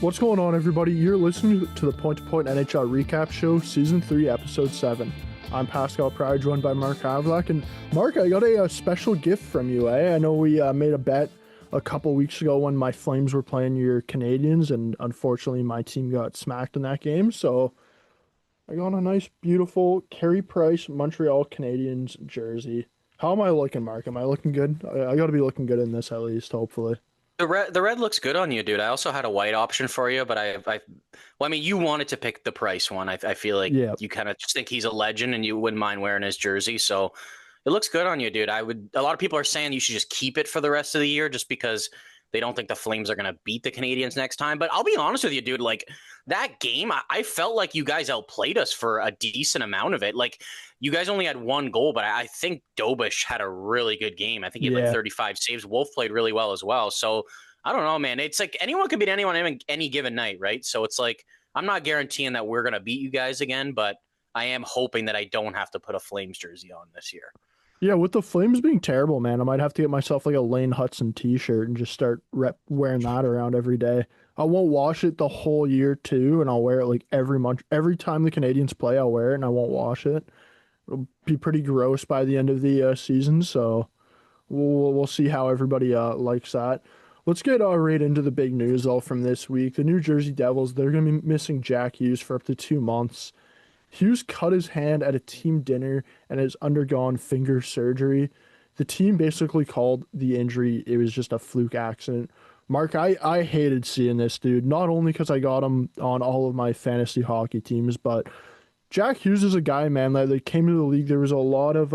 What's going on, everybody? You're listening to the Point2Point NHL Recap Show, Season 3, Episode 7. I'm Pascal Pryor, joined by Mark Havlack. And Mark, I got a special gift from you, I know we made a bet a couple weeks ago when my Flames were playing your Canadiens, and unfortunately my team got smacked in that game. So I got a nice, beautiful Carey Price Montreal Canadiens jersey. How am I looking, Mark? Am I looking good? I got to be looking good in this at least, hopefully. The red looks good on you, dude. I also had a white option for you, but well, I mean, you wanted to pick the Price one. I feel like Yeah. you kind of just think he's a legend and you wouldn't mind wearing his jersey. So it looks good on you, dude. A lot of people are saying you should just keep it for the rest of the year just because they don't think the Flames are going to beat the Canadiens next time. But I'll be honest with you, dude, like that game, I felt like you guys outplayed us for a decent amount of it. Like you guys only had one goal, but I think Dobish had a really good game. I think he had like 35 saves. Wolf played really well as well. So I don't know, man. It's like anyone can beat anyone any given night, right? So it's like I'm not guaranteeing that we're going to beat you guys again, but I am hoping that I don't have to put a Flames jersey on this year. Yeah, with the Flames being terrible, man, I might have to get myself like a Lane Hudson t-shirt and just start wearing that around every day. I won't wash it the whole year too, and I'll wear it like every month. Every time the Canadiens play, I'll wear it and I won't wash it. It'll be pretty gross by the end of the season, so we'll see how everybody likes that. Let's get right into the big news though from this week. The New Jersey Devils, they're going to be missing Jack Hughes for up to 2 months. Hughes cut his hand at a team dinner and has undergone finger surgery. The team basically called the injury, it was just a fluke accident. Mark, I hated seeing this, dude. Not only because I got him on all of my fantasy hockey teams, but Jack Hughes is a guy, man, that came to the league. There was a lot of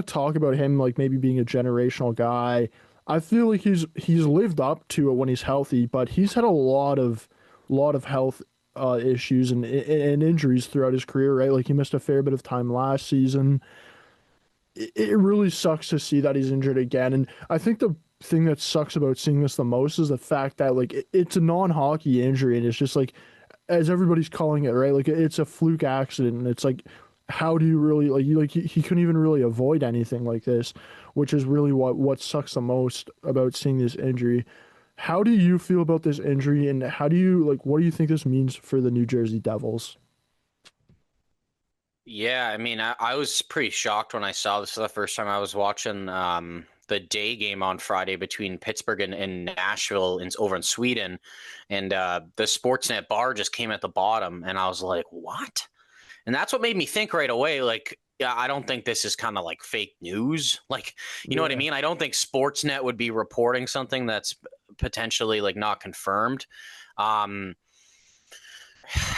talk about him like maybe being a generational guy. I feel like he's lived up to it when he's healthy, but he's had a lot of health issues and injuries throughout his career, right? Like he missed a fair bit of time last season. It really sucks to see that he's injured again. And I think the thing that sucks about seeing this the most is the fact that like it's a non-hockey injury and it's just like, as everybody's calling it, right? Like it's a fluke accident and it's like, how do you really he couldn't even really avoid anything like this, which is really what sucks the most about seeing this injury. How do you feel about this injury, and what do you think this means for the New Jersey Devils? Yeah, I mean, I was pretty shocked when I saw this for the first time. I was watching the day game on Friday between Pittsburgh and Nashville over in Sweden, and the Sportsnet bar just came at the bottom, and I was like, what? And that's what made me think right away, like, yeah, I don't think this is kind of like fake news. Like, you know what I mean? I don't think Sportsnet would be reporting something that's potentially like not confirmed.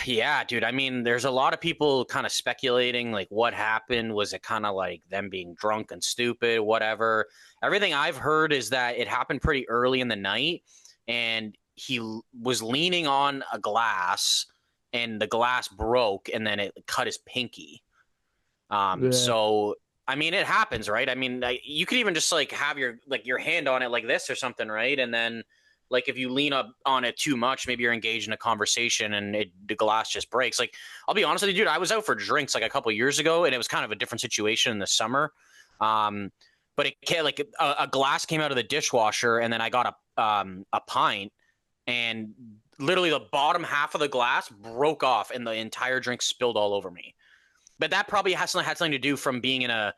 Yeah, dude. I mean, there's a lot of people kind of speculating like what happened. Was it kind of like them being drunk and stupid, whatever? Everything I've heard is that it happened pretty early in the night and he was leaning on a glass and the glass broke and then it cut his pinky. So, I mean, it happens, right? I mean, you could even just like have your hand on it like this or something, right? And then like if you lean up on it too much, maybe you're engaged in a conversation and the glass just breaks. Like, I'll be honest with you, dude, I was out for drinks like a couple of years ago and it was kind of a different situation in the summer. But it can't like a glass came out of the dishwasher and then I got a pint and literally the bottom half of the glass broke off and the entire drink spilled all over me. But that probably had something to do from being in a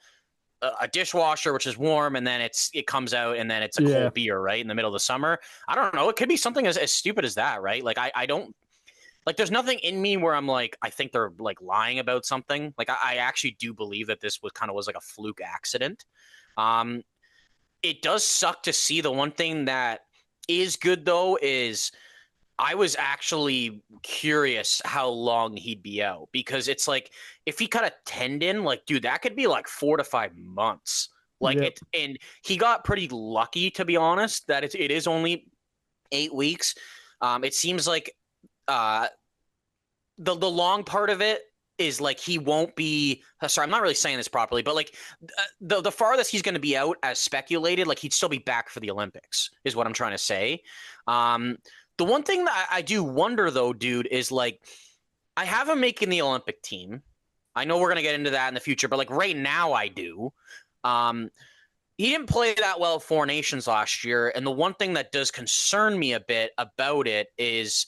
dishwasher, which is warm, and then it comes out, and then it's a cold beer, right, in the middle of the summer. I don't know. It could be something as stupid as that, right? Like, I don't – like, there's nothing in me where I'm like, I think they're, like, lying about something. Like, I actually do believe that this was like a fluke accident. It does suck to see. The one thing that is good, though, is – I was actually curious how long he'd be out because it's like if he cut a tendon, like, dude, that could be like 4 to 5 months. Like and he got pretty lucky, to be honest, that it is only 8 weeks. It seems like the long part of it is like he won't be sorry, I'm not really saying this properly, but like the farthest he's going to be out as speculated, like he'd still be back for the Olympics is what I'm trying to say. The one thing that I do wonder, though, dude, is like I have him making the Olympic team. I know we're going to get into that in the future, but like right now I do. He didn't play that well at Four Nations last year, and the one thing that does concern me a bit about it is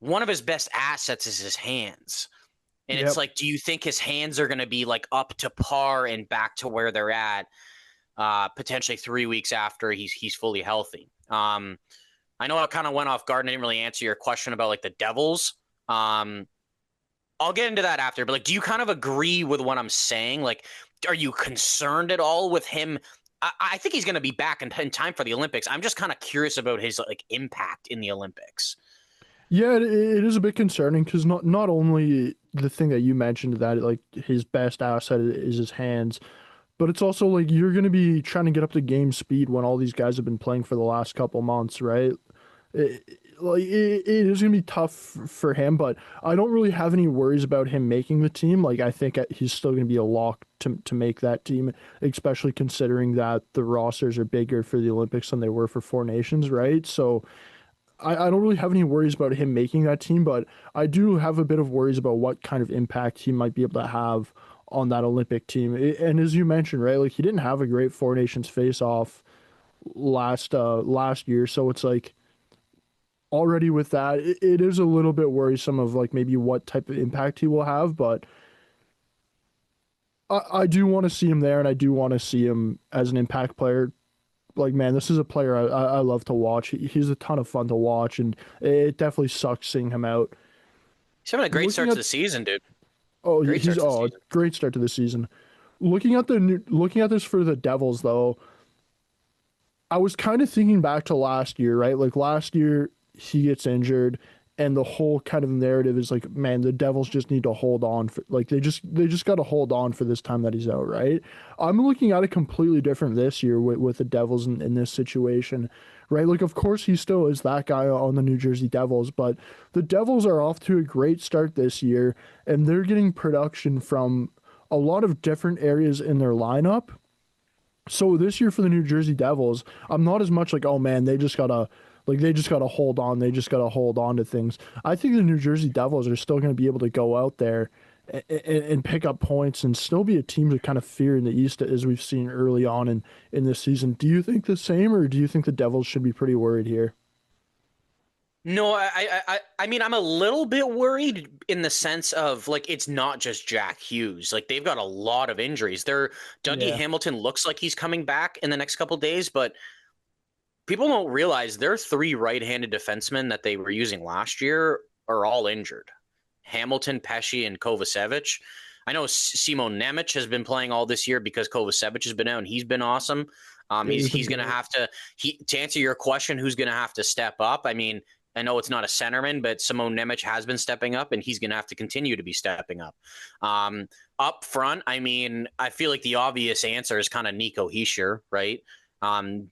one of his best assets is his hands. And it's Yep. like, do you think his hands are going to be like up to par and back to where they're at potentially 3 weeks after he's fully healthy? I know I kind of went off guard and I didn't really answer your question about like the Devils. I'll get into that after, but like, do you kind of agree with what I'm saying? Like, are you concerned at all with him? I think he's going to be back in time for the Olympics. I'm just kind of curious about his like impact in the Olympics. Yeah, it is a bit concerning because not only the thing that you mentioned that like his best asset is his hands, but it's also like you're going to be trying to get up to game speed when all these guys have been playing for the last couple months, right? It is going to be tough for him, but I don't really have any worries about him making the team. Like I think he's still going to be a lock to make that team, especially considering that the rosters are bigger for the Olympics than they were for Four Nations, right? So I don't really have any worries about him making that team, but I do have a bit of worries about what kind of impact he might be able to have on that Olympic team. And as you mentioned, right, like he didn't have a great Four Nations face off last year, so it's like already with that, it is a little bit worrisome of like maybe what type of impact he will have, but I do want to see him there, and I do want to see him as an impact player. Like, man, this is a player I love to watch. He's a ton of fun to watch, and it definitely sucks seeing him out. He's having a great Looking start to at the season, dude. Great he's start to the season. great start to the season. Looking at this for the Devils though, I was kind of thinking back to last year, right? Like last year, he gets injured, and the whole kind of narrative is like, man, the Devils just need to hold on for like they just got to hold on for this time that he's out, right? I'm looking at it completely different this year with the Devils in this situation, right? Like, of course, he still is that guy on the New Jersey Devils, but the Devils are off to a great start this year, and they're getting production from a lot of different areas in their lineup. So this year for the New Jersey Devils, I'm not as much like, oh man, they just gotta hold on. They just gotta hold on to things. I think the New Jersey Devils are still going to be able to go out there and pick up points and still be a team to kind of fear in the East as we've seen early on in this season. Do you think the same, or do you think the Devils should be pretty worried here? No, I mean, I'm a little bit worried in the sense of like it's not just Jack Hughes. Like they've got a lot of injuries. Dougie Yeah, Hamilton looks like he's coming back in the next couple of days, but people don't realize their three right-handed defensemen that they were using last year are all injured. Hamilton, Pesci, and Kovacevic. I know Simon Nemec has been playing all this year because Kovacevic has been out and he's been awesome. yeah, he's been He's going to great. have to answer your question. Who's going to have to step up? I mean, I know it's not a centerman, but Simon Nemec has been stepping up, and he's going to have to continue to be stepping up. Up front, I mean, I feel like the obvious answer is kind of Nico Hischier, right?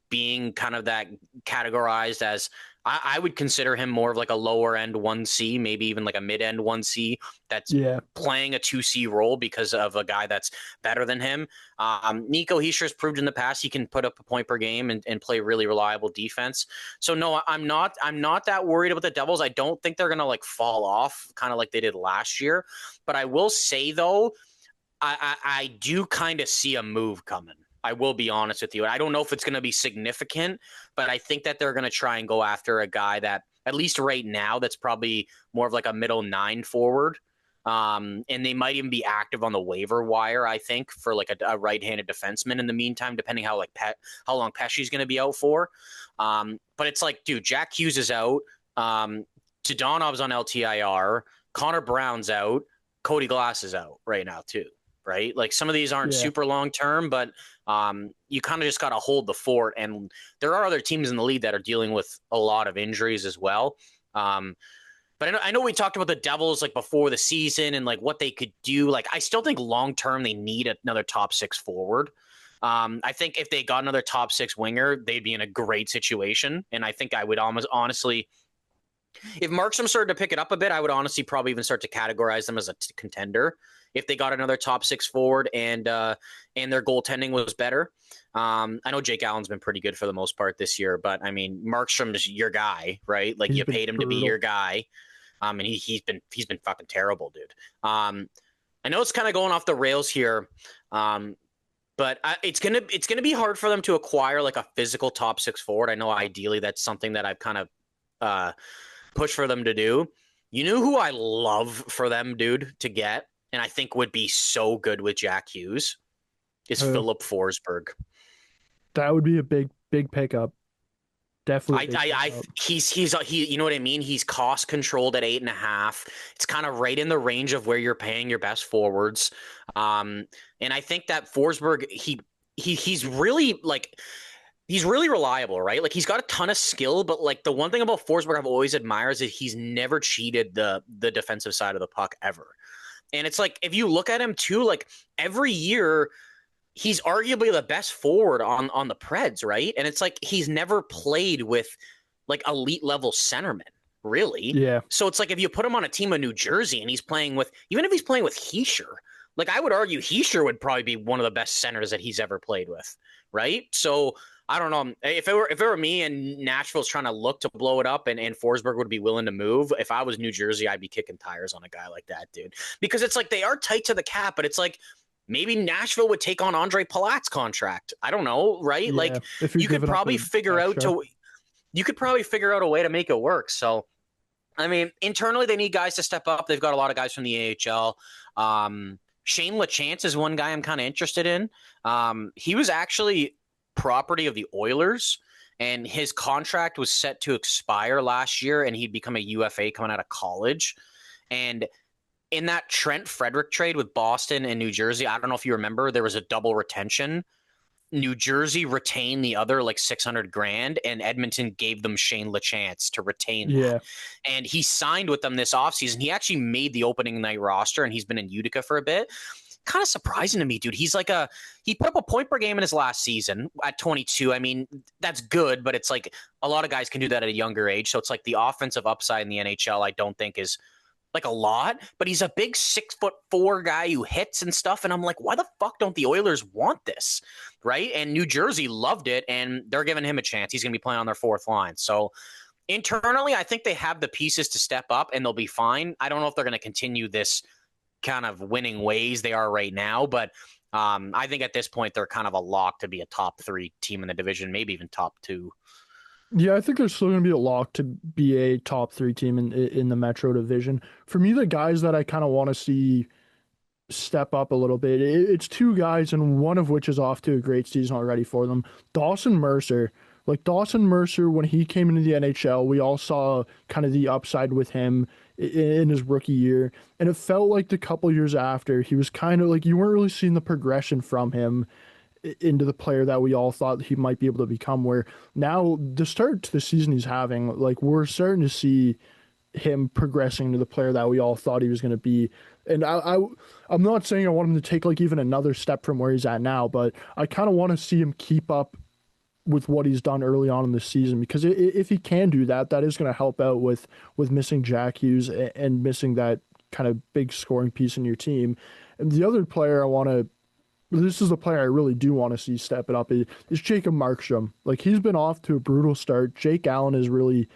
Being kind of that categorized as I would consider him more of like a lower end 1C, maybe even like a mid end 1C that's Yeah, playing a 2C role because of a guy that's better than him. Nico Hischier's proved in the past he can put up a point per game and play really reliable defense. So no, I'm not that worried about the Devils. I don't think they're gonna like fall off kind of like they did last year. But I will say though, I do kind of see a move coming. I will be honest with you. I don't know if it's going to be significant, but I think that they're going to try and go after a guy that, at least right now, that's probably more of like a middle nine forward. And they might even be active on the waiver wire, I think, for like a right-handed defenseman in the meantime, depending how how long Pesci's going to be out for. But it's like, dude, Jack Hughes is out. Dodonov's on LTIR. Connor Brown's out. Cody Glass is out right now too. Right? Like some of these aren't yeah. super long term, but you kind of just got to hold the fort. And there are other teams in the league that are dealing with a lot of injuries as well. But I know we talked about the Devils like before the season and like what they could do. Like I still think long term they need another top six forward. I think if they got another top six winger, they'd be in a great situation. And I think I would almost honestly, if Markstrom started to pick it up a bit, I would honestly probably even start to categorize them as a contender if they got another top six forward and their goaltending was better. I know Jake Allen's been pretty good for the most part this year, but I mean Markstrom's your guy, right? Like He's you been paid him to be your brutal. guy, and he's been fucking terrible, dude. I know it's kind of going off the rails here, But it's gonna be hard for them to acquire like a physical top six forward. I know ideally that's something that I've kind of pushed for them to do. You know who I love for them, dude, to get, and I think would be so good with Jack Hughes is Philip Forsberg. That would be a big pickup. Definitely. He's you know what I mean? He's cost controlled at 8.5. It's kind of right in the range of where you're paying your best forwards. And I think that Forsberg, he's really like, he's really reliable, right? Like he's got a ton of skill, but like the one thing about Forsberg I've always admired is that he's never cheated the defensive side of the puck ever. And it's like, if you look at him too, like every year, he's arguably the best forward on the Preds, right? And it's like he's never played with like elite level centermen, really. Yeah. So it's like if you put him on a team of New Jersey and he's playing with, even if he's playing with Heischer, like I would argue Heischer would probably be one of the best centers that he's ever played with, right? So I don't know. If it were me and Nashville's trying to look to blow it up and Forsberg would be willing to move, if I was New Jersey, I'd be kicking tires on a guy like that, dude. Because it's like they are tight to the cap, but it's like maybe Nashville would take on Andre Palat's contract. I don't know, right? Yeah, like you could probably figure out a way to make it work. So, I mean, internally they need guys to step up. They've got a lot of guys from the AHL. Shane LaChance is one guy I'm kind of interested in. He was actually property of the Oilers, and his contract was set to expire last year, and he'd become a UFA coming out of college. And in that Trent Frederick trade with Boston and New Jersey, I don't know if you remember, there was a double retention. New Jersey retained the other like $600,000, and Edmonton gave them Shane LaChance to retain that. And he signed with them this offseason. He actually made the opening night roster, and he's been in Utica for a bit. Kind of surprising to me, dude. He put up a point per game in his last season at 22. I mean, that's good, but it's like a lot of guys can do that at a younger age. So it's like the offensive upside in the NHL, I don't think is like a lot, but he's a big 6'4" guy who hits and stuff. And I'm like, why the fuck don't the Oilers want this? Right. And New Jersey loved it, and they're giving him a chance. He's going to be playing on their fourth line. So internally, I think they have the pieces to step up and they'll be fine. I don't know if they're going to continue this kind of winning ways they are right now, but I think at this point, they're kind of a lock to be a top 3 team in the division, maybe even top 2. Yeah, I think they're still going to be a lock to be a top 3 team in the Metro Division. For me, the guys that I kind of want to see step up a little bit, it's 2 guys, and one of which is off to a great season already for them. Dawson Mercer. Like Dawson Mercer, when he came into the NHL, we all saw kind of the upside with him in his rookie year. And it felt like the couple years after, he was kind of like, you weren't really seeing the progression from him into the player that we all thought he might be able to become, where now the start to the season he's having, like we're starting to see him progressing to the player that we all thought he was going to be. And I'm not saying I want him to take like even another step from where he's at now, but I kind of want to see him keep up with what he's done early on in the season, because if he can do that, that is going to help out with missing Jack Hughes and missing that kind of big scoring piece in your team. And the other player this is the player I really do want to see step it up is Jacob Markstrom. Like he's been off to a brutal start. Jake Allen has really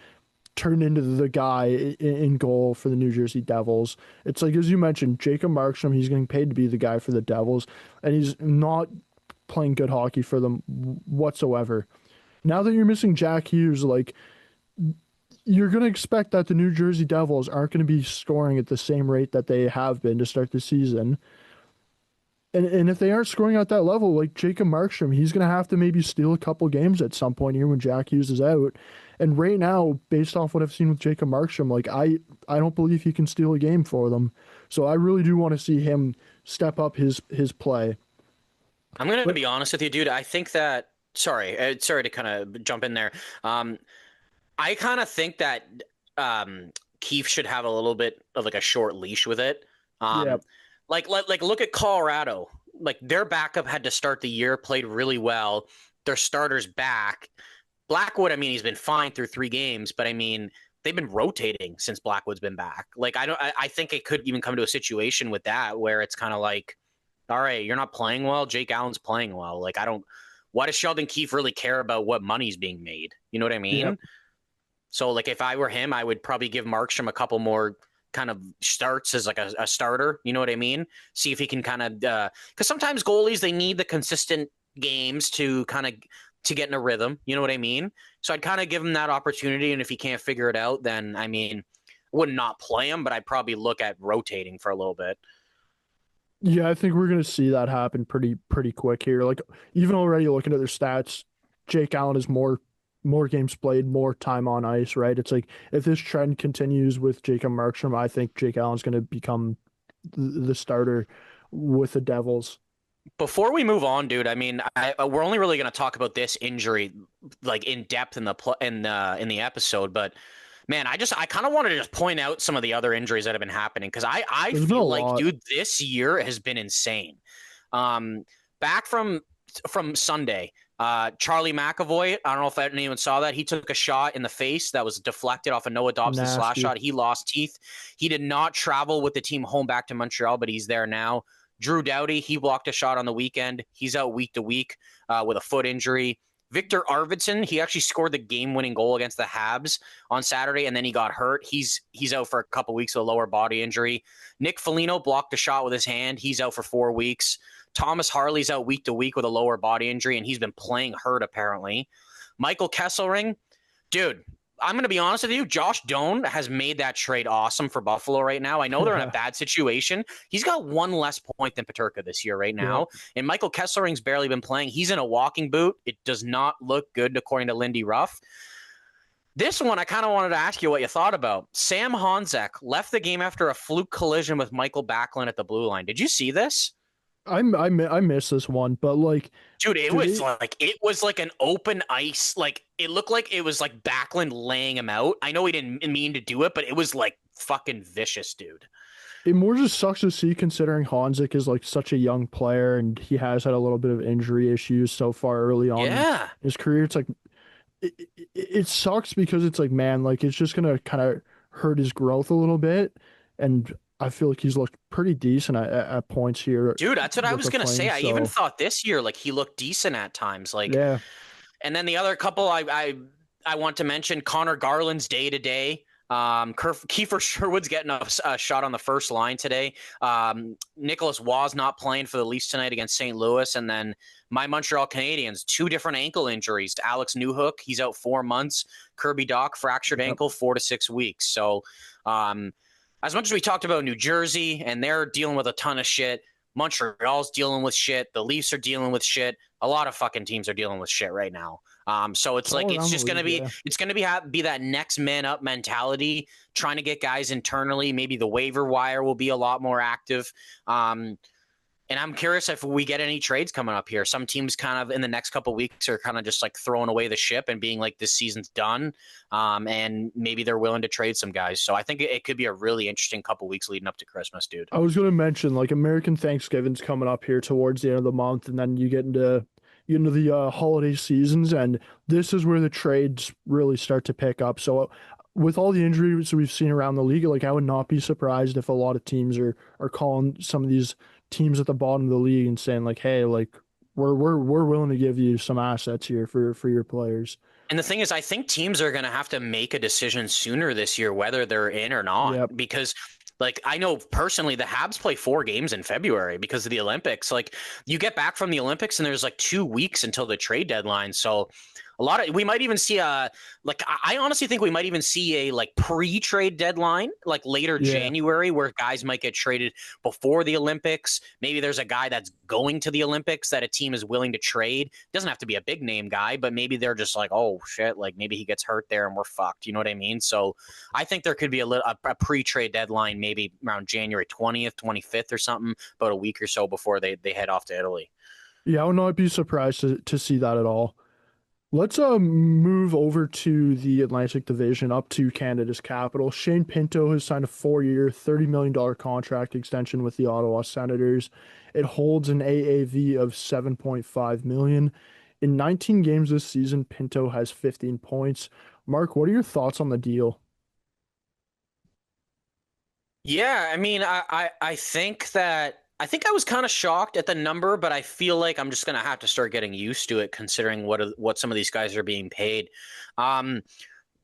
turned into the guy in goal for the New Jersey Devils. It's like, as you mentioned, Jacob Markstrom, he's getting paid to be the guy for the Devils, and he's not playing good hockey for them whatsoever. Now that you're missing Jack Hughes, like you're going to expect that the New Jersey Devils aren't going to be scoring at the same rate that they have been to start the season. And if they aren't scoring at that level, like Jacob Markstrom, he's going to have to maybe steal a couple games at some point here when Jack Hughes is out. And right now, based off what I've seen with Jacob Markstrom, like I don't believe he can steal a game for them. So I really do want to see him step up his play. I'm going to be honest with you, dude. I think that, sorry to kind of jump in there. I kind of think that Keefe should have a little bit of like a short leash with it. Yeah. Like look at Colorado. Like their backup had to start the year, played really well. Their starter's back. Blackwood, I mean, he's been fine through 3 games, but I mean, they've been rotating since Blackwood's been back. Like I think it could even come to a situation with that where it's kind of like, all right, you're not playing well. Jake Allen's playing well. Like why does Sheldon Keefe really care about what money's being made? You know what I mean? Yep. So like if I were him, I would probably give Markstrom a couple more kind of starts as like a starter. You know what I mean? See if he can kind of because sometimes goalies they need the consistent games to kind of to get in a rhythm. You know what I mean? So I'd kind of give him that opportunity, and if he can't figure it out, then I mean, would not play him, but I'd probably look at rotating for a little bit. Yeah, I think we're gonna see that happen pretty quick here. Like even already looking at their stats, Jake Allen is more games played, more time on ice, right? It's like if this trend continues with Jacob Markstrom, I think Jake Allen's gonna become the starter with the Devils. Before we move on, dude, I mean, we're only really going to talk about this injury like in depth in the episode, but man, I kind of wanted to just point out some of the other injuries that have been happening because I There's been a feel like, lot. dude, this year has been insane. Um, back from Sunday, Charlie McAvoy. I don't know if anyone saw that. He took a shot in the face that was deflected off of Noah Dobson's last Nasty. shot. He lost teeth. He did not travel with the team home back to Montreal, but he's there now. Drew Doughty, he blocked a shot on the weekend. He's out week to week with a foot injury. Victor Arvidsson, he actually scored the game-winning goal against the Habs on Saturday, and then he got hurt. He's out for a couple weeks with a lower body injury. Nick Foligno blocked a shot with his hand. He's out for 4 weeks. Thomas Harley's out week to week with a lower body injury, and he's been playing hurt apparently. Michael Kesselring, dude, I'm going to be honest with you. Josh Doan has made that trade awesome for Buffalo right now. I know they're in a bad situation. He's got 1 less point than Peterka this year right Yeah. now. And Michael Kesselring's barely been playing. He's in a walking boot. It does not look good, according to Lindy Ruff. This one, I kind of wanted to ask you what you thought about. Sam Honzek left the game after a fluke collision with Michael Backlund at the blue line. Did you see this? I missed this one, but like, Dude, it did was like an open ice. Like it looked like it was like Backlund laying him out. I know he didn't mean to do it, but it was like fucking vicious, dude. it more just sucks to see considering Hanzik is like such a young player and he has had a little bit of injury issues so far early on in Yeah. his career. It's like it sucks because it's like, man, like it's just gonna kind of hurt his growth a little bit. And I feel like he's looked pretty decent at points here Dude, that's what I with was the gonna say. Flames. I even So thought this year like he looked decent at times. Like yeah, and then the other couple I want to mention Connor Garland's day to day. Kiefer Sherwood's getting a shot on the first line today. Nicholas Waugh's not playing for the Leafs tonight against St. Louis. And then my Montreal Canadiens, 2 different ankle injuries. To Alex Newhook, he's out 4 months. Kirby Dach, fractured yep. ankle, 4 to 6 weeks. So as much as we talked about New Jersey and they're dealing with a ton of shit, Montreal's dealing with shit. The Leafs are dealing with shit. A lot of fucking teams are dealing with shit right now. So it's like All it's around the just gonna league, be yeah. it's gonna be that next man up mentality, trying to get guys internally. Maybe the waiver wire will be a lot more active. And I'm curious if we get any trades coming up here. Some teams kind of in the next couple of weeks are kind of just like throwing away the ship and being like, this season's done. And maybe they're willing to trade some guys. So I think it could be a really interesting couple weeks leading up to Christmas, dude. I was gonna mention like American Thanksgiving's coming up here towards the end of the month, and then you get into the holiday seasons, and this is where the trades really start to pick up. So with all the injuries we've seen around the league, like I would not be surprised if a lot of teams are calling some of these teams at the bottom of the league and saying like, hey, like we're willing to give you some assets here for your players. And the thing is, I think teams are going to have to make a decision sooner this year, whether they're in or not, Yep. because like I know personally the Habs play 4 games in February because of the Olympics. Like you get back from the Olympics and there's like 2 weeks until the trade deadline. So we might even see I honestly think we might even see a like pre-trade deadline like later Yeah. January where guys might get traded before the Olympics. Maybe there's a guy that's going to the Olympics that a team is willing to trade. Doesn't have to be a big name guy, but maybe they're just like, oh shit, like maybe he gets hurt there and we're fucked. You know what I mean? So I think there could be a pre-trade deadline maybe around January 20th, 25th or something, about a week or so before they head off to Italy. Yeah, I would not be surprised to see that at all. Let's move over to the Atlantic Division up to Canada's capital. Shane Pinto has signed a 4-year, $30 million contract extension with the Ottawa Senators. It holds an AAV of 7.5 million. In 19 games this season, Pinto has 15 points. Mark, what are your thoughts on the deal? Yeah, I mean, I think I was kind of shocked at the number, but I feel like I'm just gonna have to start getting used to it, considering what some of these guys are being paid. Um,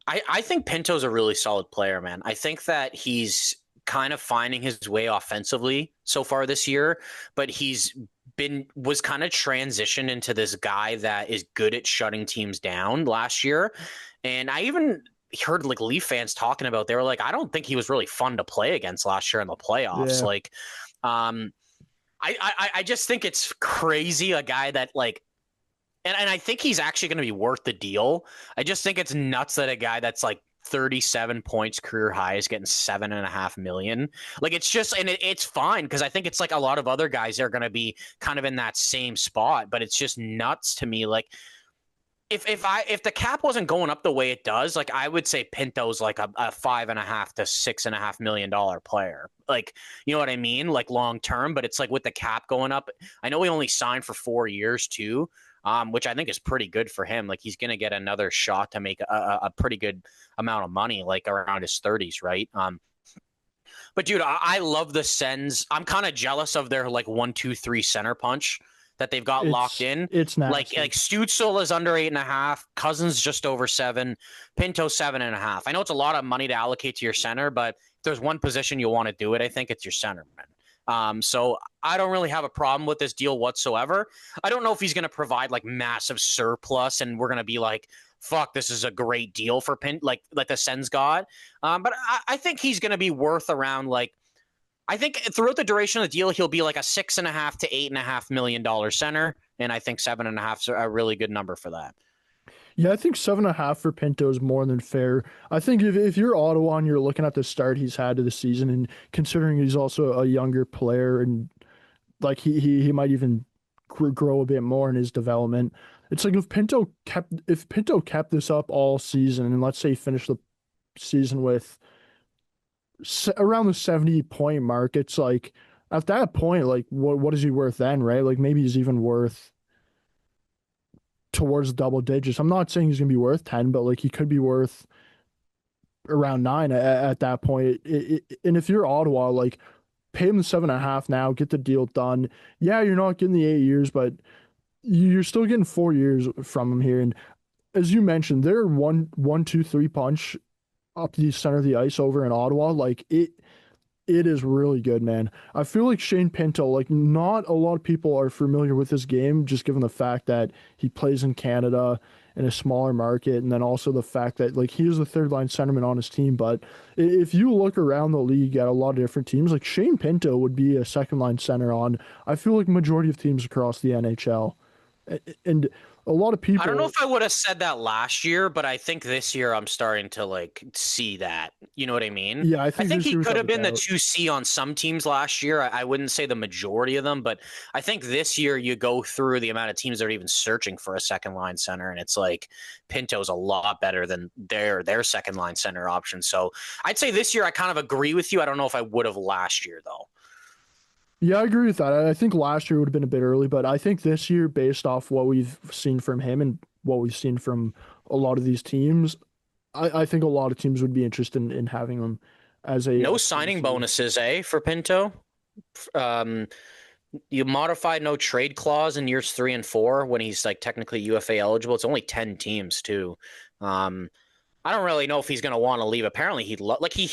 I think Pinto's a really solid player, man. I think that he's kind of finding his way offensively so far this year, but was kind of transitioned into this guy that is good at shutting teams down last year. And I even heard like Leaf fans talking about, they were like, I don't think he was really fun to play against last year in the playoffs. Yeah. Like, I just think it's crazy, a guy that like, and I think he's actually going to be worth the deal. I just think it's nuts that a guy that's like 37 points career high is getting $7.5 million. Like, it's just, and it's fine because I think it's like a lot of other guys are going to be kind of in that same spot, but it's just nuts to me. Like, if the cap wasn't going up the way it does, like, I would say Pinto's like a $5.5 to $6.5 million player. Like, you know what I mean? Like long term, but it's like with the cap going up, I know he only signed for 4 years too. Which I think is pretty good for him. Like, he's going to get another shot to make a pretty good amount of money, like around his 30s, right? But dude, I love the Sens. I'm kind of jealous of their like 1-2-3 center punch that they've got locked in. It's nasty. Like Stützle is under 8.5, Cousins just over 7, Pinto 7.5. I know it's a lot of money to allocate to your center, but if there's one position you want to do it, I think it's your centerman. So I don't really have a problem with this deal whatsoever. I don't know if he's going to provide like massive surplus and we're going to be like, fuck, this is a great deal for like the Sens got. But I think he's going to be worth around like, I think throughout the duration of the deal, he'll be like a $6.5 to $8.5 million center. And I think 7.5 is a really good number for that. Yeah, I think 7.5 for Pinto is more than fair. I think if you're Ottawa and you're looking at the start he's had to the season, and considering he's also a younger player and like he might even grow a bit more in his development, it's like if Pinto kept this up all season, and let's say he finished the season with around the 70-point mark, it's like at that point, like what is he worth then, right? Like maybe he's even worth towards double digits. I'm not saying he's gonna be worth 10, but like he could be worth around 9 at that point. And if you're Ottawa, like pay him the 7.5 now, get the deal done. Yeah, you're not getting the 8 years, but you're still getting 4 years from him here. And as you mentioned, they're 1-2-3 punch up the center of the ice over in Ottawa. Like it is really good, man. I feel like Shane Pinto, like not a lot of people are familiar with his game, just given the fact that he plays in Canada in a smaller market, and then also the fact that like he was the third line centerman on his team. But if you look around the league at a lot of different teams, like Shane Pinto would be a second line center on, I feel like majority of teams across the NHL. And a lot of people, I don't know if I would have said that last year, but I think this year I'm starting to like see that. You know what I mean? Yeah, I think he could have been the doubt. 2C on some teams last year. I wouldn't say the majority of them, but I think this year you go through the amount of teams that are even searching for a second line center, and it's like Pinto's a lot better than their second line center option. So I'd say this year I kind of agree with you. I don't know if I would have last year though. Yeah, I agree with that. I think last year would have been a bit early, but I think this year, based off what we've seen from him and what we've seen from a lot of these teams, I think a lot of teams would be interested in having him as a no signing bonuses, for Pinto. You modified no trade clause in years 3 and 4 when he's like technically UFA eligible. It's only 10 teams too. I don't really know if he's going to want to leave. Apparently, he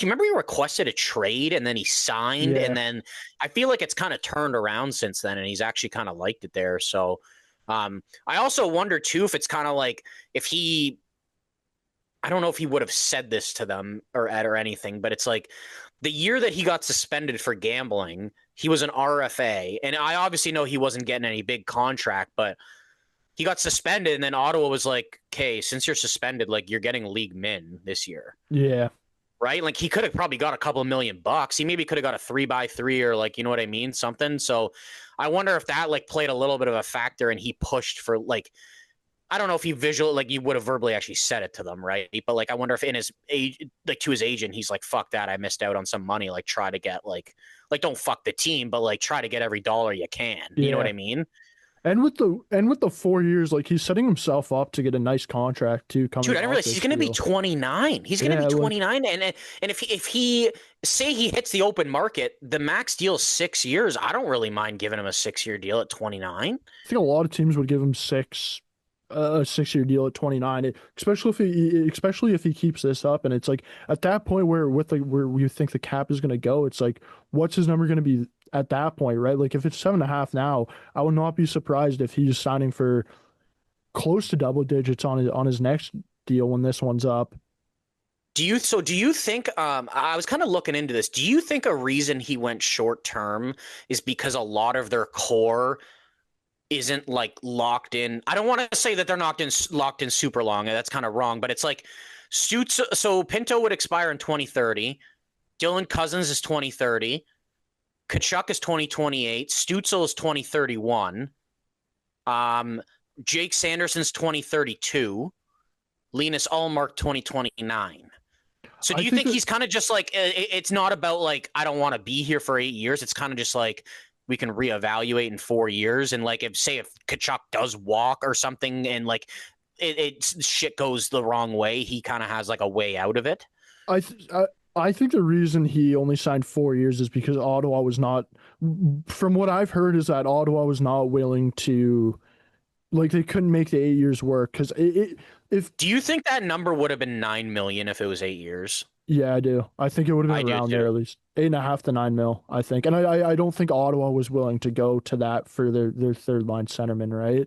remember he requested a trade and then he signed, and then I feel like it's kind of turned around since then, and he's actually kind of liked it there. So, I also wonder too if it's kind of like I don't know if he would have said this to them or anything, but it's like the year that he got suspended for gambling, he was an RFA, and I obviously know he wasn't getting any big contract, but he got suspended, and then Ottawa was like, okay, since you're suspended, like you're getting league min this year. Yeah. Right? Like he could have probably got a couple of $1 million. He maybe could have got a 3x3 or like, you know what I mean? Something. So I wonder if that like played a little bit of a factor and he pushed for like, I don't know if he you would have verbally actually said it to them. Right. But like, I wonder if in his age, like to his agent, he's like, fuck that. I missed out on some money. Like try to get like don't fuck the team, but like try to get every dollar you can. You know what I mean? And with the 4 years, like he's setting himself up to get a nice contract too. Dude, I didn't realize he's going to be 29. He's going to be 29, and if he say he hits the open market, the max deal is 6 years. I don't really mind giving him a 6-year deal at 29. I think a lot of teams would give him 6. a 6-year deal at 29, especially if he keeps this up. And it's like at that point where you think the cap is going to go, it's like, what's his number going to be at that point, right? Like if it's 7.5 now, I would not be surprised if he's signing for close to double digits on his next deal when this one's up. Do you think I was kind of looking into this. Do you think a reason he went short term is because a lot of their core isn't like locked in? I don't want to say that they're locked in super long. That's kind of wrong, but it's like suits. So Pinto would expire in 2030. Dylan Cousins is 2030. Kachuk is 2028. Stutzel is 2031. Um, Jake Sanderson's 2032. Linus Ullmark 2029. So I do you think think that he's kind of just like it's not about like I don't want to be here for 8 years. It's kind of just like we can reevaluate in 4 years, and like if Kachuk does walk or something, and like shit goes the wrong way, he kind of has like a way out of it. I, th- I I think the reason he only signed 4 years is because Ottawa was not, from what I've heard, is that Ottawa was not willing to, like, they couldn't make the 8 years work because if Do you think that number would have been 9 million if it was 8 years? yeah, I do. I think it would have I been do around too. there at least 8.5 to 9 mil. I think, and I don't think Ottawa was willing to go to that for their third line centerman, right?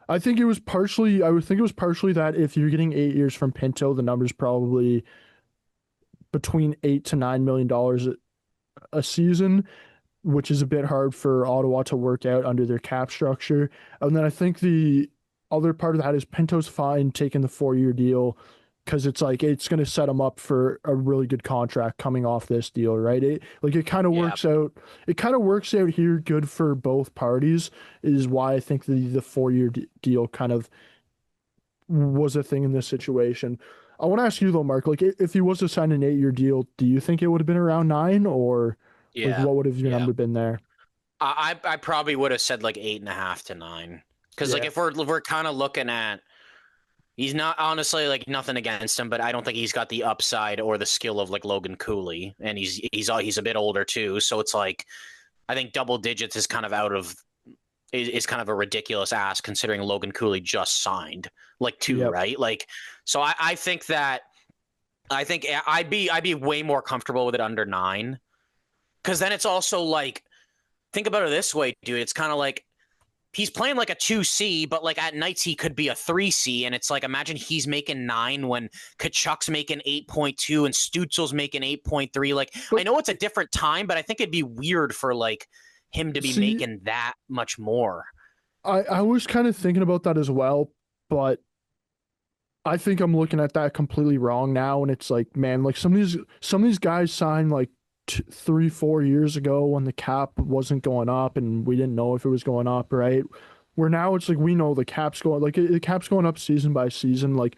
I think it was partially. I would think it was partially that if you're getting 8 years from Pinto, the number's probably between $8 to $9 million a season, which is a bit hard for Ottawa to work out under their cap structure. And then I think the other part of that is Pinto's fine taking the 4-year deal because it's like it's going to set him up for a really good contract coming off this deal, right? It kind of Yeah. works out. It kind of works out here, good for both parties. Is why I think the 4-year deal kind of was a thing in this situation. I want to ask you though, Mark. Like, if he was to sign an 8-year deal, do you think it would have been around 9, or like Yeah. what would have your Yeah. number been there? I probably would have said like 8.5 to 9. Because like Yeah. if we're kind of looking at he's not honestly like nothing against him, but I don't think he's got the upside or the skill of like Logan Cooley, and he's a bit older too. So it's like I think double digits is kind of is kind of a ridiculous ask considering Logan Cooley just signed like two, Yep. right? Like so I think that I'd be way more comfortable with it under 9 because then it's also like think about it this way, dude. It's kind of like he's playing like a 2C, but like at nights he could be a 3C. And it's like, imagine he's making 9 when Kachuk's making 8.2 and Stutzel's making 8.3. Like, I But know it's a different time, but I think it'd be weird for like him to be see, making that much more. I was kind of thinking about that as well, but I think I'm looking at that completely wrong now. And it's like, man, like some of these guys signed like 3, 4 years ago when the cap wasn't going up and we didn't know if it was going up, right? Where now it's like we know the cap's going like the cap's going up season by season. Like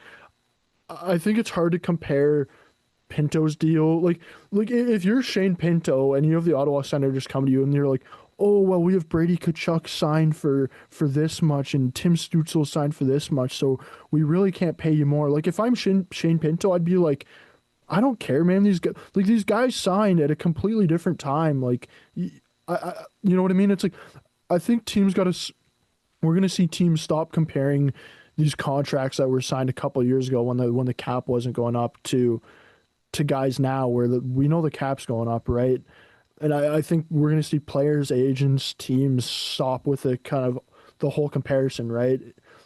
I think it's hard to compare Pinto's deal. Like if you're Shane Pinto and you have the Ottawa Center just come to you and you're like, oh well, we have Brady Kachuk signed for this much and Tim Stutzel signed for this much, so we really can't pay you more. Like if I'm Shane Pinto, I'd be like, I don't care, man. These guys signed at a completely different time. Like, you know what I mean? It's like I think teams got to. We're gonna see teams stop comparing these contracts that were signed a couple years ago when the cap wasn't going up to guys now where we know the cap's going up, right? And I think we're going to see players, agents, teams stop with the kind of the whole comparison, right?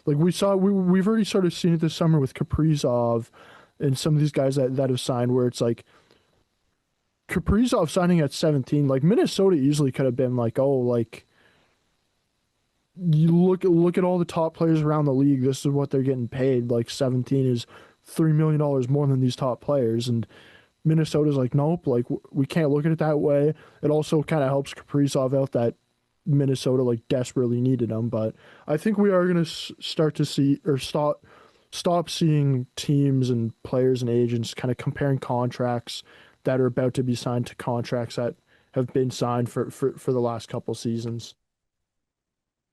Like we've already sort of seen it this summer with Kaprizov and some of these guys that have signed where it's like Kaprizov signing at 17, like Minnesota easily could have been like, oh, like you look at all the top players around the league, this is what they're getting paid. Like 17 is $3 million more than these top players, and Minnesota's like, nope, like we can't look at it that way. It also kind of helps Kaprizov out that Minnesota like desperately needed him, but I think we are going to start to see or stop seeing teams and players and agents kind of comparing contracts that are about to be signed to contracts that have been signed for the last couple seasons.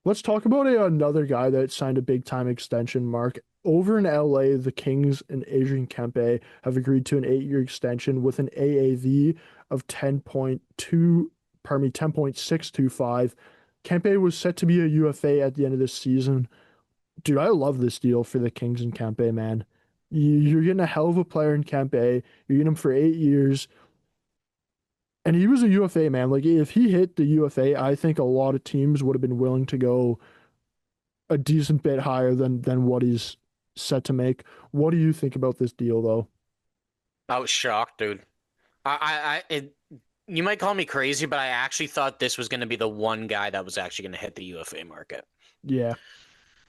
Let's talk about another guy that signed a big time extension, Mark. Over in LA, the Kings and Adrian Kempe have agreed to an 8-year extension with an AAV of 10.2, pardon me, 10.625. Kempe was set to be a UFA at the end of this season. Dude, I love this deal for the Kings and Kempe, man. You're getting a hell of a player in Kempe. You're getting him for 8 years. And he was a UFA, man. Like, if he hit the UFA, I think a lot of teams would have been willing to go a decent bit higher than what he's set to make. What do you think about this deal, though? I was shocked, dude. You might call me crazy, but I actually thought this was going to be the one guy that was actually going to hit the UFA market. Yeah.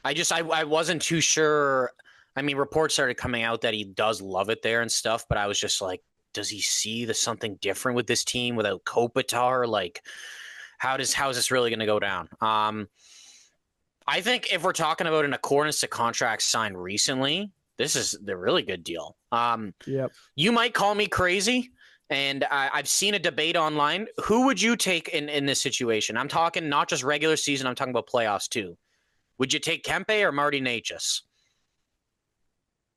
I wasn't too sure. I mean, reports started coming out that he does love it there and stuff, but I was just like, does he see the something different with this team without Kopitar? Like, how is this really going to go down? I think if we're talking about in accordance to contracts signed recently, this is the really good deal. Yep. You might call me crazy, and I've seen a debate online. Who would you take in this situation? I'm talking not just regular season. I'm talking about playoffs too. Would you take Kempe or Marty Necas?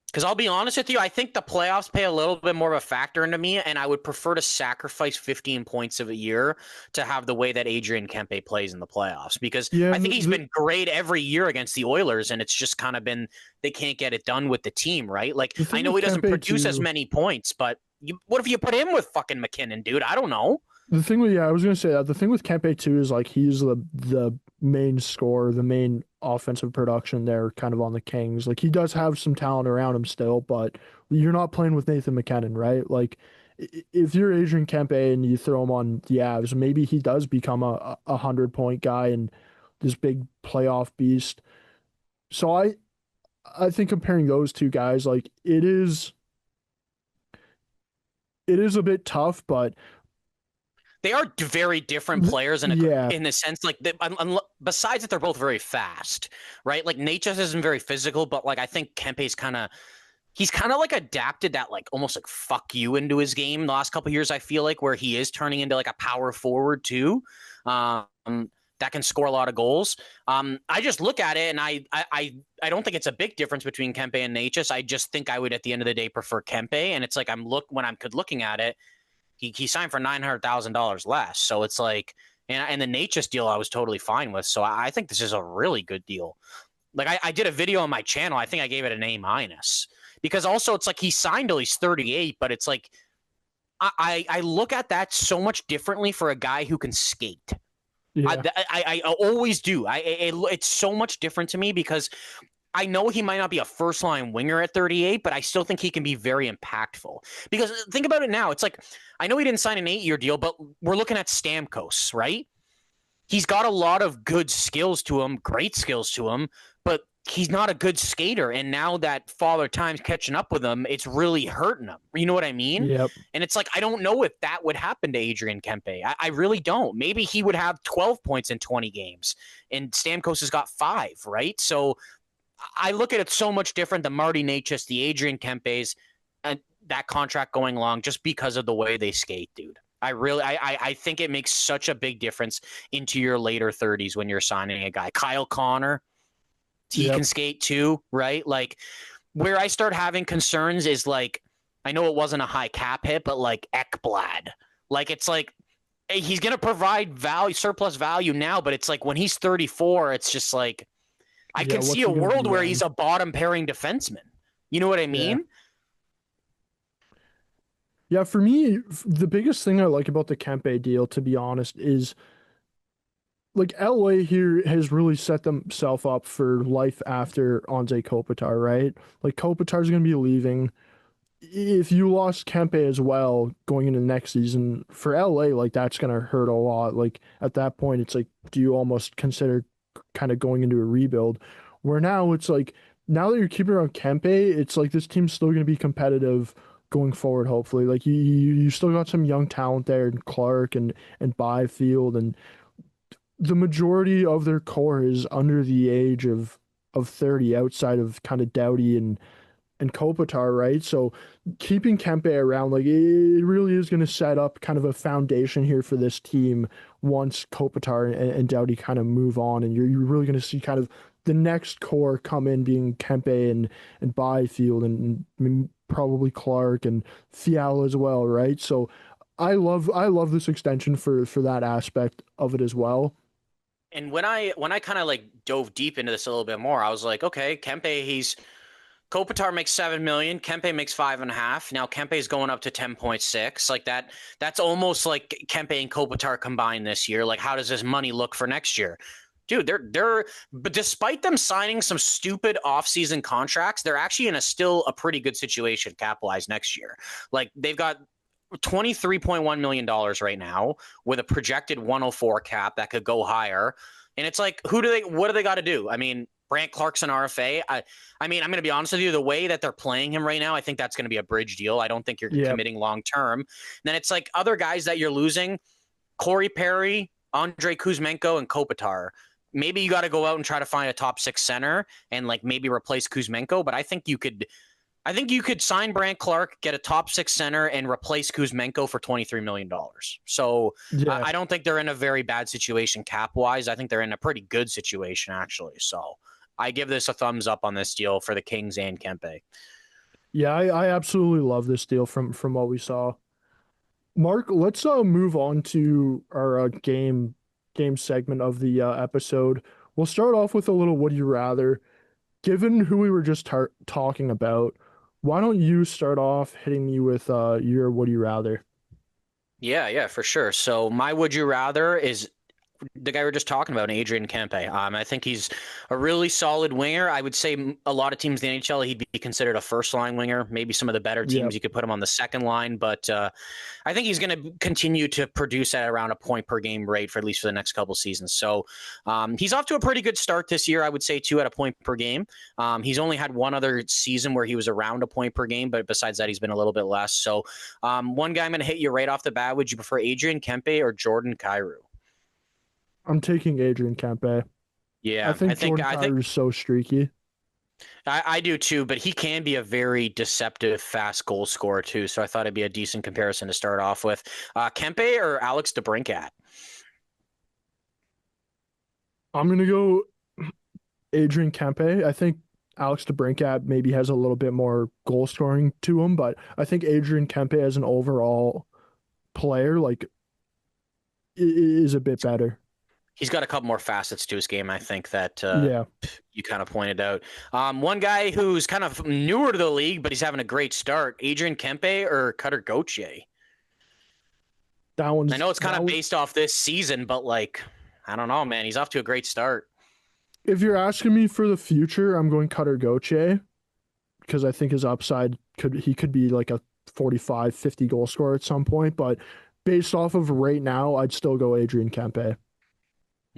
Because I'll be honest with you, I think the playoffs play a little bit more of a factor into me, and I would prefer to sacrifice 15 points of a year to have the way that Adrian Kempe plays in the playoffs. Because Yeah. I think he's been great every year against the Oilers, and it's just kind of been they can't get it done with the team, right? Like, The thing I know with he doesn't Kempe produce as too. many points, but what if you put him with fucking McKinnon, dude? I don't know. The thing with, yeah, I was gonna say that the thing with Kempe too is like he's the main scorer, the main offensive production there, kind of on the Kings. Like he does have some talent around him still, but you're not playing with Nathan McKinnon, right? Like if you're Adrian Kempe and you throw him on the Avs, maybe he does become a 100 point guy and this big playoff beast. So I think comparing those two guys, like it is a bit tough, but They are very different players yeah, in the sense like besides that they're both very fast, right? Like Natchez isn't very physical, but like I think Kempe's he's kind of like adapted that like almost like fuck you into his game the last couple of years. I feel like where he is turning into like a power forward too, that can score a lot of goals. I just look at it and I don't think it's a big difference between Kempe and Natchez. I just think I would at the end of the day prefer Kempe, and it's like when I'm looking at it. He signed for $900,000 less. So it's like, and the Natchez deal I was totally fine with. So I think this is a really good deal. Like I did a video on my channel. I think I gave it an A- because also it's like he signed till he's 38, but it's like I look at that so much differently for a guy who can skate. yeah, I always do. It's so much different to me because I know he might not be a first line winger at 38, but I still think he can be very impactful. Because think about it now. It's like, I know he didn't sign an 8-year deal, but we're looking at Stamkos, right? He's got a lot of good skills to him, great skills to him, but he's not a good skater. And now that Father Time's catching up with him, it's really hurting him. You know what I mean? yep. And it's like, I don't know if that would happen to Adrian Kempe. I really don't. Maybe he would have 12 points in 20 games, and Stamkos has got 5, right? So I look at it so much different than Marty Necas, the Adrian Kempes, and that contract going along just because of the way they skate, dude. I think it makes such a big difference into your later 30s when you're signing a guy. Kyle Connor, he Yep. can skate too, right? Like where I start having concerns is like, I know it wasn't a high cap hit, but like Ekblad. Like it's like he's going to provide value, surplus value now, but it's like when he's 34, it's just like, I Yeah, can see what's a he gonna be world where then? he's a bottom pairing defenseman. You know what I Yeah. mean? Yeah, for me, the biggest thing I like about the Kempe deal, to be honest, is like LA here has really set themselves up for life after Anze Kopitar, right? Like Kopitar's gonna be leaving. If you lost Kempe as well going into next season for LA, like that's gonna hurt a lot. Like at that point, it's like, do you almost consider kind of going into a rebuild? Where now it's like, now that you're keeping around Kempe, it's like this team's still gonna be competitive going forward. Hopefully, like you still got some young talent there, and Clark and Byfield, and the majority of their core is under the age of 30, outside of kind of Doughty and Kopitar, right? So keeping Kempe around, like it really is going to set up kind of a foundation here for this team once Kopitar and Doughty kind of move on, and you're really going to see kind of the next core come in being Kempe and Byfield and probably Clark and Fiala as well, right? So I love this extension for that aspect of it as well. And when I kind of like dove deep into this a little bit more, I was like, okay, Kempe, he's Kopitar makes 7 million. Kempe makes 5.5. Now Kempe's going up to 10.6. Like that. That's almost like Kempe and Kopitar combined this year. Like, how does this money look for next year? Dude, but despite them signing some stupid offseason contracts, they're actually in still a pretty good situation cap-wise next year. Like they've got $23.1 million right now with a projected 104 cap that could go higher. And it's like, what do they got to do? I mean, Brant Clarkson RFA. I mean, I'm going to be honest with you. The way that they're playing him right now, I think that's going to be a bridge deal. I don't think you're Yeah. committing long term. Then it's like other guys that you're losing: Corey Perry, Andrei Kuzmenko, and Kopitar. Maybe you got to go out and try to find a top 6 center and like maybe replace Kuzmenko. But I think you could. I think you could sign Brant Clark, get a top 6 center, and replace Kuzmenko for $23 million. So Yeah. I don't think they're in a very bad situation cap wise. I think they're in a pretty good situation actually. So I give this a thumbs up on this deal for the Kings and Kempe. Yeah, I absolutely love this deal from what we saw. Mark, let's move on to our game segment of the episode. We'll start off with a little would you rather. Given who we were just talking about, why don't you start off hitting me with your would you rather? Yeah, for sure. So my would you rather is the guy we were just talking about, Adrian Kempe. I think he's a really solid winger. I would say a lot of teams in the NHL, he'd be considered a first line winger. Maybe some of the better Yeah. teams, you could put him on the second line. But I think he's going to continue to produce at around a point per game rate for at least for the next couple seasons. So he's off to a pretty good start this year, I would say, too, at a point per game. He's only had one other season where he was around a point per game, but besides that, he's been a little bit less. So one guy I'm going to hit you right off the bat. Would you prefer Adrian Kempe or Jordan Kyrou? I'm taking Adrian Kempe. Yeah, I think Jordan Kyrou is so streaky. I do too, but he can be a very deceptive, fast goal scorer too. So I thought it'd be a decent comparison to start off with. Kempe or Alex DeBrincat? I'm gonna go Adrian Kempe. I think Alex DeBrincat maybe has a little bit more goal scoring to him, but I think Adrian Kempe as an overall player like is a bit better. He's got a couple more facets to his game, I think, that Yeah, you kind of pointed out. One guy who's kind of newer to the league, but he's having a great start, Adrian Kempe or Cutter Gauthier? that I know it's kind of one. based off this season, but like, I don't know, man. He's off to a great start. If you're asking me for the future, I'm going Cutter Gauthier because I think his upside could be like a 45, 50 goal scorer at some point, but based off of right now, I'd still go Adrian Kempe.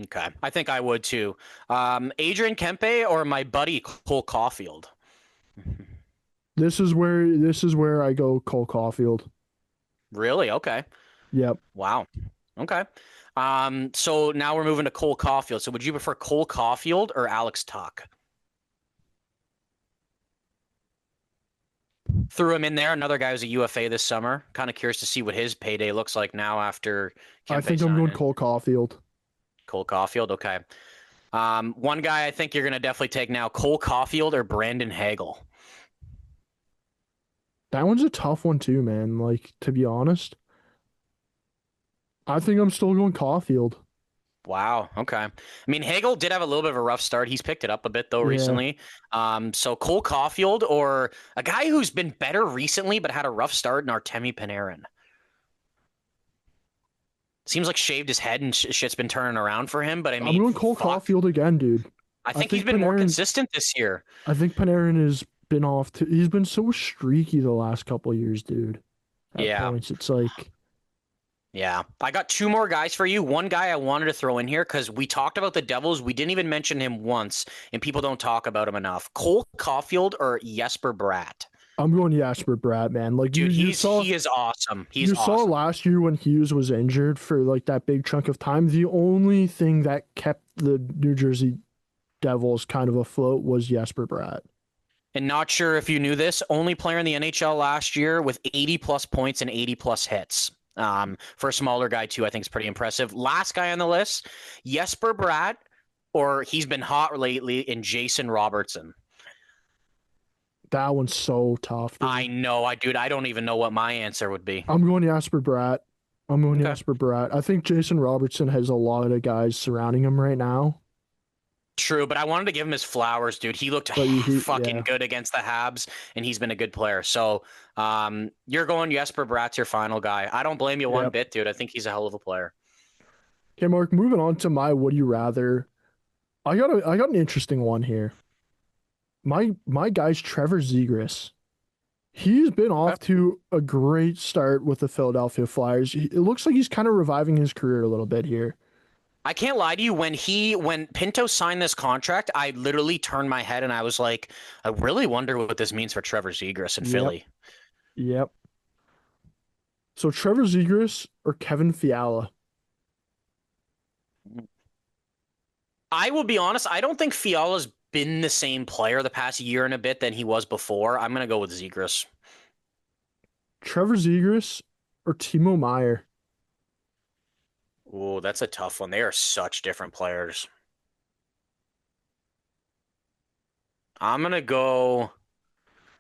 Okay. I think I would too. Adrian Kempe or my buddy Cole Caulfield? This is where I go Cole Caulfield. Really? Okay. Yep. Wow. Okay. So now we're moving to Cole Caulfield. So would you prefer Cole Caulfield or Alex Tuck? Threw him in there. Another guy who's a UFA this summer. Kind of curious to see what his payday looks like now after I Kempe think I'm going signing. Cole Caulfield. Cole Caulfield. Okay. One guy I think you're going to definitely take now, Cole Caulfield or Brandon Hagel? That one's a tough one too, man. Like, to be honest, I think I'm still going Caulfield. Wow. Okay. I mean, Hagel did have a little bit of a rough start. He's picked it up a bit though Yeah. recently. So Cole Caulfield or a guy who's been better recently but had a rough start in Artemi Panarin. Seems like shaved his head and shit's been turning around for him. But I I'm mean, going Cole fuck. Caulfield again, dude. I think he's been more consistent this year. I think Panarin has been off to, he's been so streaky the last couple of years, dude. At Yeah. points, it's like Yeah. I got two more guys for you. One guy I wanted to throw in here because we talked about the Devils. We didn't even mention him once, and people don't talk about him enough. Cole Caulfield or Jesper Bratt? I'm going Jasper Bratt, man. Like Dude, you he saw is awesome. He's you saw awesome. last year when Hughes was injured for like that big chunk of time. The only thing that kept the New Jersey Devils kind of afloat was Jasper Bratt. And not sure if you knew this, only player in the NHL last year with 80 plus points and 80 plus hits. For a smaller guy too, I think is pretty impressive. Last guy on the list, Jesper Bratt, or he's been hot lately in Jason Robertson. That one's so tough, dude. I know, I don't even know what my answer would be. I'm going Jasper Bratt. I'm going Okay. Jesper Bratt. I think Jason Robertson has a lot of guys surrounding him right now. True, but I wanted to give him his flowers, dude. He looked But fucking yeah, good against the Habs, and he's been a good player. So, you're going Jesper Bratt's your final guy. I don't blame you one yep. bit, dude. I think he's a hell of a player. Okay, Mark, moving on to my would you rather. I got an interesting one here. My guy's Trevor Zegras. He's been Okay. off to a great start with the Philadelphia Flyers. It looks like he's kind of reviving his career a little bit here. I can't lie to you. When Pinto signed this contract, I literally turned my head and I was like, I really wonder what this means for Trevor Zegras in Yep, Philly. yep. So Trevor Zegras or Kevin Fiala? I will be honest. I don't think Fiala's been the same player the past year and a bit than he was before. I'm gonna go with Zegras. Trevor Zegras or Timo Meyer? Oh, that's a tough one. They are such different players. I'm gonna go.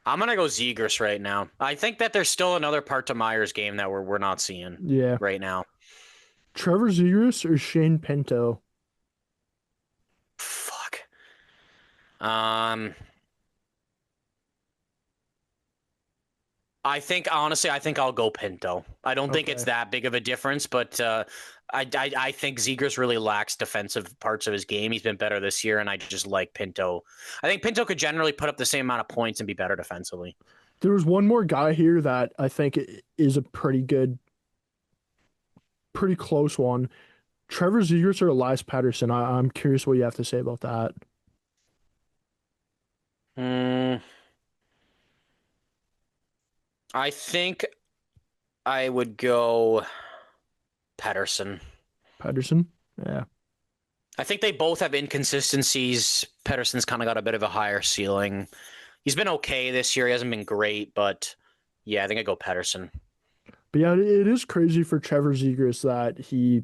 I'm gonna go Zegras right now. I think that there's still another part to Meyer's game that we're not seeing Yeah. right now. Trevor Zegras or Shane Pinto? Fuck. Um, I think honestly, I think I'll go Pinto. I don't think it's Okay. that big of a difference, but I think Zegers really lacks defensive parts of his game. He's been better this year, and I just like Pinto. I think Pinto could generally put up the same amount of points and be better defensively. There was one more guy here that I think is a pretty close one. Trevor Zegras or Elias Patterson? I'm curious what you have to say about that. Hmm. I think I would go Pedersen. Patterson? Yeah. I think they both have inconsistencies. Pedersen's kind of got a bit of a higher ceiling. He's been okay this year. He hasn't been great, but yeah, I think I go Pedersen. But yeah, it is crazy for Trevor Zegras that he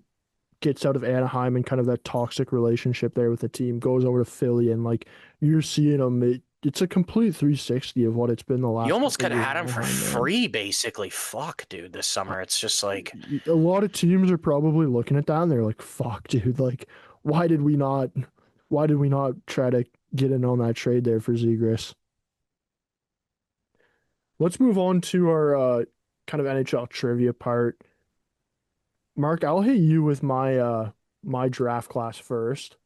gets out of Anaheim and kind of that toxic relationship there with the team, goes over to Philly, and like you're seeing him, it's a complete 360 of what it's been the You last almost couple of could have years had in him for Anaheim, man. free, basically. Fuck, dude, this Uh, summer. It's just like, A lot of teams are probably looking at that and they're like, fuck, dude, like why did we not try to get in on that trade there for Zegras? Let's move on to our kind of NHL trivia part. Mark, I'll hit you with my draft class first.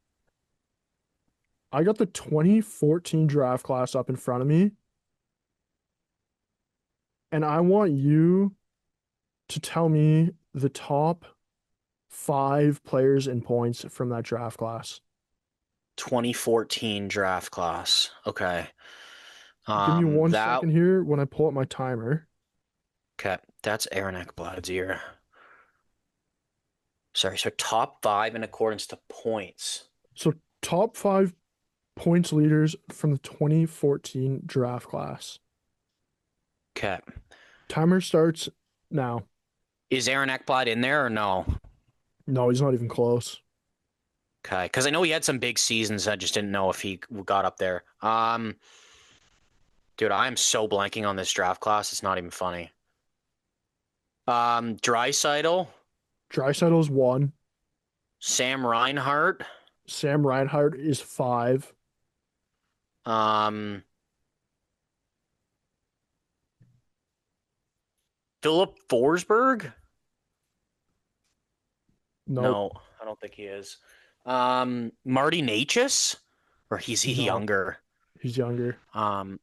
I got the 2014 draft class up in front of me, and I want you to tell me the top 5 players in points from that draft class. 2014 draft class. Okay. Give me one That second here when I pull up my timer. okay. That's Aaron Ekblad's year. Sorry, so top five in accordance to points. So, top 5 points leaders from the 2014 draft class. Okay. Timer starts now. Is Aaron Ekblad in there or no? No, he's not even close. Okay, because I know he had some big seasons. I just didn't know if he got up there. Dude, I am so blanking on this draft class. It's not even funny. Draisaitl, Draisaitl's 1. Sam Reinhart, Sam Reinhart is 5. um, Philip Forsberg. Nope. No, I don't think he is. Marty Necas, or he's he No, younger? he's younger. Um,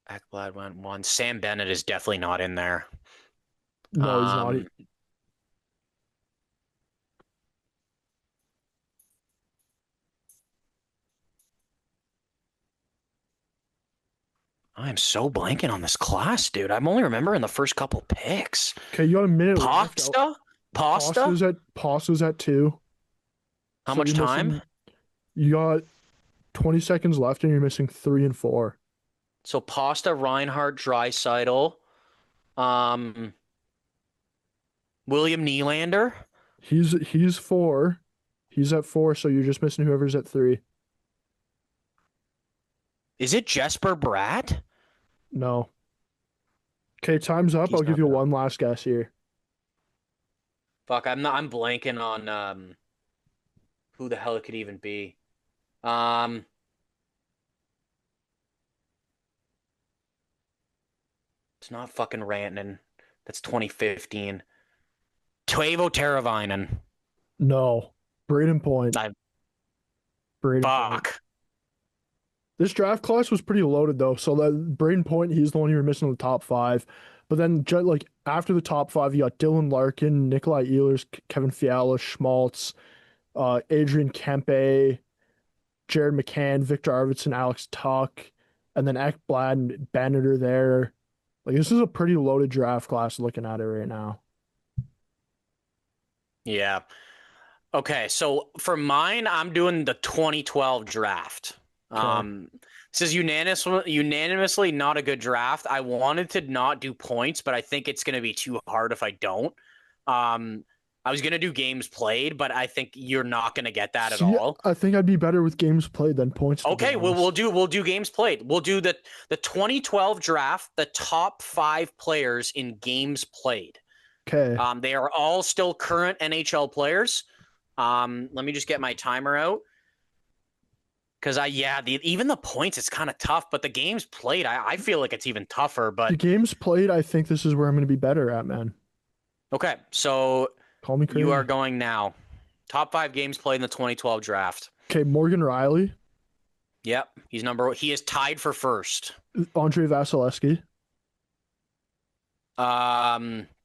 Ekblad went 1. Sam Bennett is definitely not in there. No, he's not. Um, I'm so blanking on this class, dude. I'm only remembering the first couple picks. Okay, you got a minute left. Pasta. Pasta's at 2. How So much you're time? missing. You got 20 seconds left, and you're missing 3 and 4. So Pasta, Reinhardt, Draisaitl, um, William Nylander. He's 4. He's at 4. So you're just missing whoever's at 3. Is it Jesper Bratt? No. Okay, time's up. I'll He's give not you that. one last guess here. Fuck, I'm blanking on who the hell it could even be. Um, it's not fucking Rantanen. That's 2015. Teuvo Teravainen. No. Braden Point. I Braden Point. fuck. This draft class was pretty loaded though. So that Braden Point, he's the one you were missing in the top five. But then like after the top five, you got Dylan Larkin, Nikolai Ehlers, Kevin Fiala, Schmaltz, Adrian Kempe, Jared McCann, Victor Arvidsson, Alex Tuck, and then Ekblad and Bennett are there. Like this is a pretty loaded draft class looking at it right now. Yeah. Okay, so for mine, I'm doing the 2012 draft. Okay. This is unanimously not a good draft. I wanted to not do points, but I think it's going to be too hard if I don't. I was going to do games played, but I think you're not going to get that at See, all. I think I'd be better with games played than points. Okay, well we'll do games played. We'll do the 2012 draft, the top 5 players in games played. Okay. They are all still current NHL players. Let me just get my timer out. Because even the points, it's kind of tough, but the games played, I feel like it's even tougher. But The games played, I think this is where I'm going to be better at, man. okay, so Call me crazy. you are going now. Top 5 games played in the 2012 draft. Okay, Morgan Riley, Yep, he is tied for first. Andre Vasilevsky,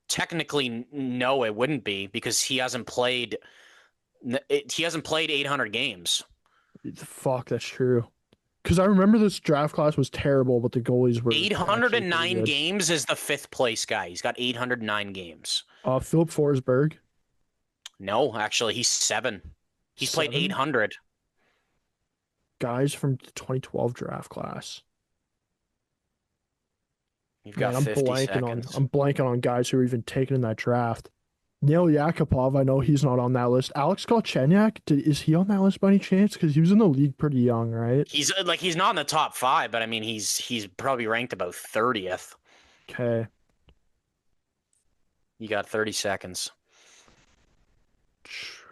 Technically, no, it wouldn't be because he hasn't played 800 games. Fuck, that's true. Because I remember this draft class was terrible, but the goalies were 809 games is the 5th place guy. He's got 809 games. Philip Forsberg. No, actually, he's 7. He's played 7? 800. Guys from the 2012 draft class. You've got 50 seconds. I'm blanking on guys who were even taken in that draft. Neil Yakupov, I know he's not on that list. Alex Galchenyuk, is he on that list by any chance? Because he was in the league pretty young, right? He's not in the top 5, but I mean he's probably ranked about 30th. Okay. You got 30 seconds.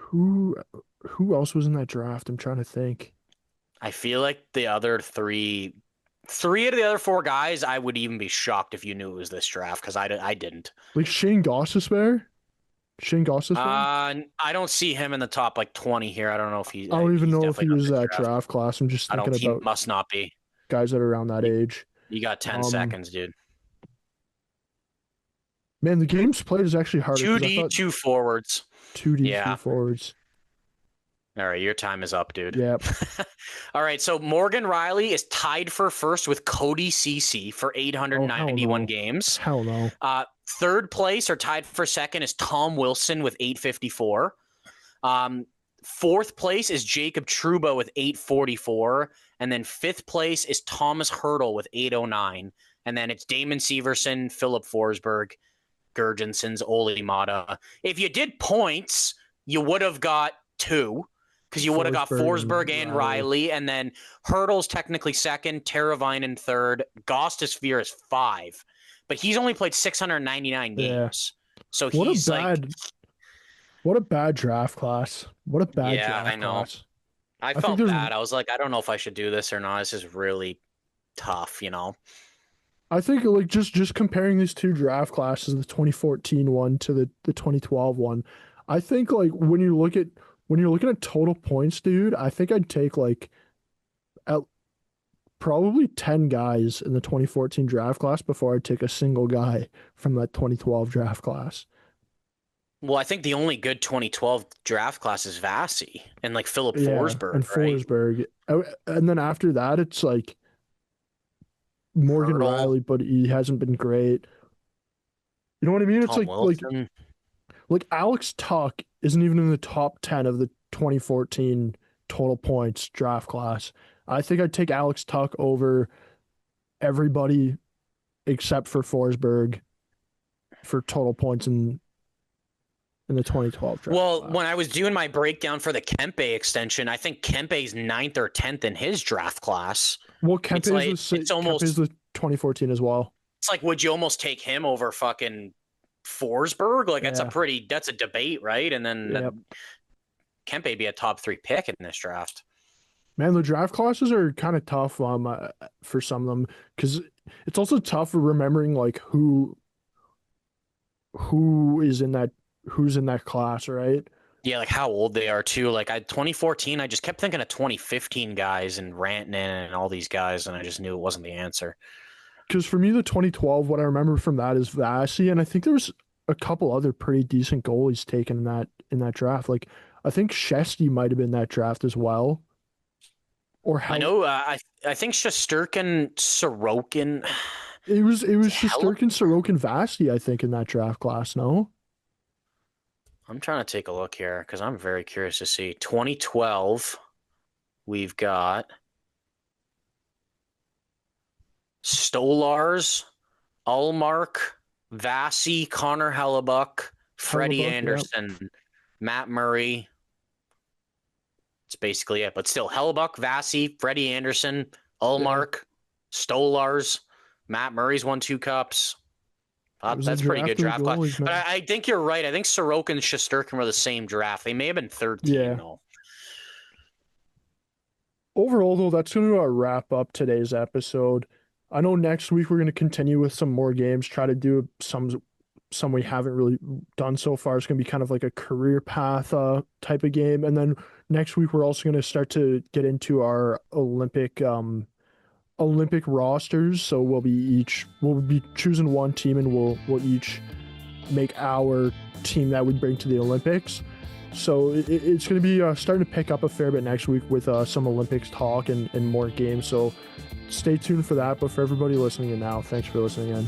Who else was in that draft? I'm trying to think. I feel like the other three out of the other 4 guys, I would even be shocked if you knew it was this draft because I didn't. Like Shane Gostisbehere? I don't see him in the top 20 here. I don't know if he. I don't even know if he was that draft class. I'm just thinking he about must not be guys that are around that age. You got 10 seconds, dude. Man, the games played is actually harder. 2D, 2 forwards. 2D, 2 forwards. All right, your time is up, dude. Yep. All right, so Morgan Riley is tied for first with Cody Ceci for 891 games. Hell no. 3rd place or tied for second is Tom Wilson with 854. 4th place is Jacob Trouba with 844. And then 5th place is Thomas Hertl with 809. And then it's Damon Severson, Philip Forsberg, Gergensons, Olli Mata. If you did points, you would have got 2. Because you would have got Forsberg and Riley, and then Hertl's technically 2nd, Teravainen 3rd, Gostisbehere is 5, but he's only played 699 games. So what a bad draft class. What a bad draft class. Yeah, I know. I felt bad. I was like, I don't know if I should do this or not. This is really tough, you know. I think just comparing these 2 draft classes, the 2014 one to the 2012 one, I think when you're looking at total points, dude, I think I'd take at probably 10 guys in the 2014 draft class before I'd take a single guy from that 2012 draft class. Well, I think the only good 2012 draft class is Vasi and Philip Forsberg. And Forsberg. And then after that, it's Morgan Riley, but he hasn't been great. You know what I mean? It's like Alex Tuck isn't even in the top 10 of the 2014 total points draft class. I think I'd take Alex Tuck over everybody except for Forsberg for total points in the 2012 draft. Well, class. When I was doing my breakdown for the Kempe extension, I think Kempe's 9th or 10th in his draft class. Well, Kempe is the 2014 as well. It's like, would you almost take him over fucking Forsberg? Like, that's Yeah. that's a debate, right? And then Yep. Kempe be a top 3 pick in this draft. Man, the draft classes are kind of tough for some of them because it's also tough for remembering like who is in that who's in that class, right? Yeah, like how old they are too. Like 2014, I just kept thinking of 2015 guys and Rantanen and all these guys, and I just knew it wasn't the answer. Because for me, the 2012, what I remember from that is Vasi, and I think there was a couple other pretty decent goalies taken in that draft. Like I think Shesty might have been that draft as well. Or I know. I think Shesterkin, Sorokin. it was Hell, Shesterkin, Sorokin, Vasi, I think, in that draft class. No, I'm trying to take a look here because I'm very curious to see. 2012, we've got Stolars, Ullmark, Vasi, Connor Hellebuck, Freddie Hellebuck, yeah. Anderson, Matt Murray. It's basically it. But still, Hellebuck, Vasi, Freddie Anderson, Ullmark, Stolars, Matt Murray's won 2 cups. That's pretty good draft class. Goalies, But I think you're right. I think Sorokin and Shesterkin were the same draft. They may have been third team, though. Overall, though, that's going to wrap up today's episode. I know next week we're going to continue with some more games, try to do some we haven't really done so far. It's going to be kind of like a career path type of game. And then next week we're also going to start to get into our Olympic rosters. So we'll be choosing one team and we'll each make our team that we bring to the Olympics. So it's going to be starting to pick up a fair bit next week with some Olympics talk and more games. So stay tuned for that. But for everybody listening in now, thanks for listening in.